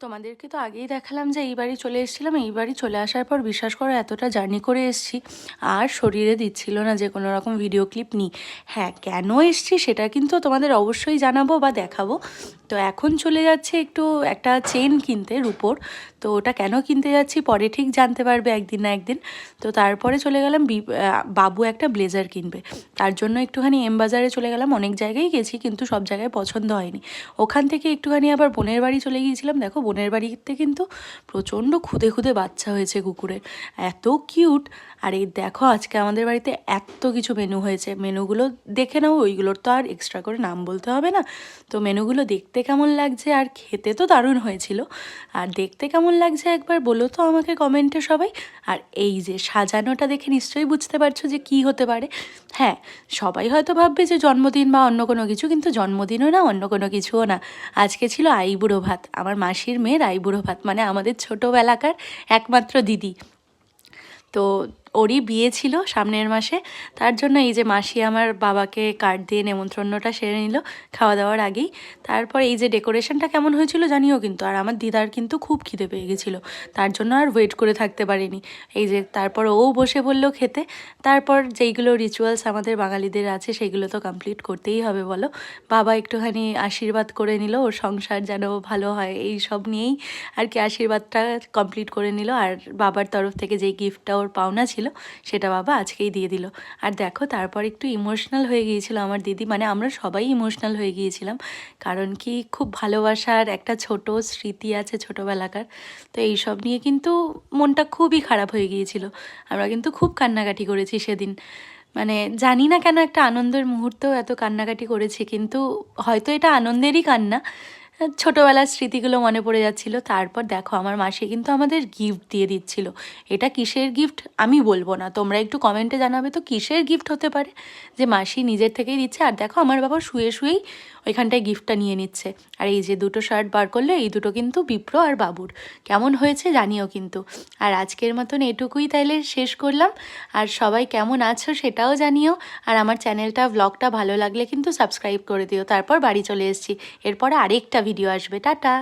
তোমাদেরকে তো আগেই দেখালাম যে এই বাড়ি চলে এসেছিলাম। এই বাড়ি চলে আসার পর বিশ্বাস করো এতটা জার্নি করে এসেছি আর শরীরে দিচ্ছিল না যে কোনো রকম ভিডিও ক্লিপ নিই। হ্যাঁ, কেন এসেছি সেটা কিন্তু তোমাদের অবশ্যই জানাবো বা দেখাবো। তো এখন চলে যাচ্ছে একটু একটা চেন কিনতে রূপোর। তো ওটা কেন কিনতে যাচ্ছি পরে ঠিক জানতে পারবে একদিন না একদিন। তো তারপরে চলে গেলাম বাবু একটা ব্লেজার কিনবে, তার জন্য একটুখানি এম বাজারে চলে গেলাম। অনেক জায়গায় গেছি কিন্তু সব জায়গায় পছন্দ হয়নি। ওখান থেকে একটুখানি আবার বোনের বাড়ি চলে গিয়েছিলাম। দেখো বোনের বাড়িতে কিন্তু প্রচণ্ড খুদে খুদে বাচ্চা হয়েছে কুকুরের, এত কিউট। আর এই দেখো আজকে আমাদের বাড়িতে এত কিছু মেনু হয়েছে, মেনুগুলো দেখে নাও, ওইগুলোর তো আর এক্সট্রা করে নাম বলতে হবে না। তো মেনুগুলো দেখতে কেমন লাগছে আর খেতে তো দারুণ হয়েছিল। আর দেখতে কেমন লাগছে একবার বলো তো আমাকে কমেন্টে সবাই। আর এই যে সাজানোটা দেখে নিশ্চয়ই বুঝতে পারছো যে কি হতে পারে। হ্যাঁ, সবাই হয়তো ভাববে যে জন্মদিন বা অন্য কোনো কিছু, কিন্তু জন্মদিনও না অন্য কোনো কিছুও না। আজকে ছিল আইবুড়ো ভাত, আমার মাসির মেয়ের আইবুড়ো ভাত, মানে আমাদের ছোটোবেলাকার একমাত্র দিদি। তো ওরই বিয়ে ছিল সামনের মাসে, তার জন্য এই যে মাসি আমার বাবাকে কার্ড দিয়ে নেমন্ত্রণটা সেরে নিল খাওয়া দাওয়ার আগেই। তারপর এই যে ডেকোরেশনটা কেমন হয়েছিল জানিও কিন্তু। আর আমার দিদার কিন্তু খুব খিদে পেয়ে গেছিলো, তার জন্য আর ওয়েট করে থাকতে পারিনি। এই যে তারপর ও বসে বললো খেতে। তারপর যেইগুলো রিচুয়ালস আমাদের বাঙালিদের আছে সেগুলো তো কমপ্লিট করতেই হবে বলো। বাবা একটুখানি আশীর্বাদ করে নিল, ওর সংসার যেন ভালো হয় এই সব নিয়েই আর কি আশীর্বাদটা কমপ্লিট করে নিল। আর বাবার তরফ থেকে যেই গিফটটা ওর পাওনা ছিল সেটা বাবা আজকেই দিয়ে দিল। আর দেখো তারপর একটু ইমোশনাল হয়ে গিয়েছিল আমার দিদি, মানে আমরা সবাই ইমোশনাল হয়ে গিয়েছিলাম। কারণ কি খুব ভালোবাসার একটা ছোট স্মৃতি আছে ছোটোবেলাকার। তো এইসব নিয়ে কিন্তু মনটা খুবই খারাপ হয়ে গিয়েছিল। আমরা কিন্তু খুব কান্নাকাটি করেছি সেদিন। মানে জানি না কেন একটা আনন্দের মুহূর্তেও এত কান্নাকাটি করেছি, কিন্তু হয়তো এটা আনন্দেরই কান্না। ছোটোবেলার স্মৃতিগুলো মনে পড়ে যাচ্ছিল। তারপর দেখো আমার মাসি কিন্তু আমাদের গিফট দিয়ে দিচ্ছিল। এটা কিসের গিফট আমি বলবো না, তোমরা একটু কমেন্টে জানাবে তো কিসের গিফট হতে পারে যে মাসি নিজের থেকেই দিচ্ছে। আর দেখো আমার বাবা শুয়ে শুয়েই ওইখানটায় গিফটটা নিয়ে নিচ্ছে। আর এই যে দুটো শার্ট বার করলে এই দুটো কিন্তু বিপ্র আর বাবুর, কেমন হয়েছে জানিও কিন্তু। আর আজকের মতন এটুকুই তাইলে শেষ করলাম। আর সবাই কেমন আছো সেটাও জানিও। আর আমার চ্যানেলটা ব্লগটা ভালো লাগলে কিন্তু সাবস্ক্রাইব করে দিও। তারপর বাড়ি চলে এসেছি, এরপরে আরেকটা ভিডিও আসবে। টাটা।